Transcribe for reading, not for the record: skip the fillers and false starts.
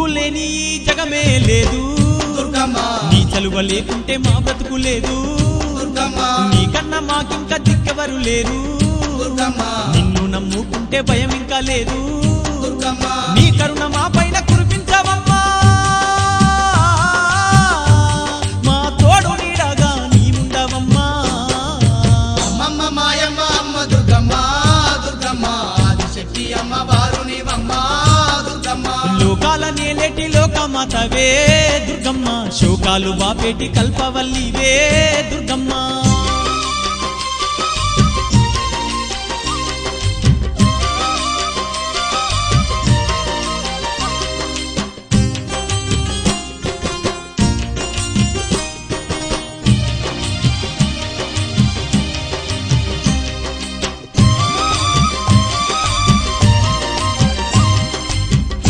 నువ్వు లేని జగమే లేదు దుర్గమ్మ నీ చలువ లేకుంటే మా బ్రతుకు లేదు దుర్గమ్మ నీకన్నా మాకింకా దిక్కెవరు లేరు దుర్గమ్మ నిన్ను నమ్ముకుంటే భయం ఇంకా లేదు దుర్గమ్మ నీ కరుణ మా పైన కురిపించవమ్మా మా తోడు నీడగా నీ ఉండవమ్మా అమ్మమ్మ మాయమ్మ అమ్మ దుర్గమ్మ దుర్గమ్మ ఆదిశక్తి అమ్మ బారునివమ్మ దుర్గమ్మ లోకాల నేలేటి లోకమాతవే దుర్గమ్మ శోకాలు బాపేటి కల్పవల్లివే దుర్గమ్మ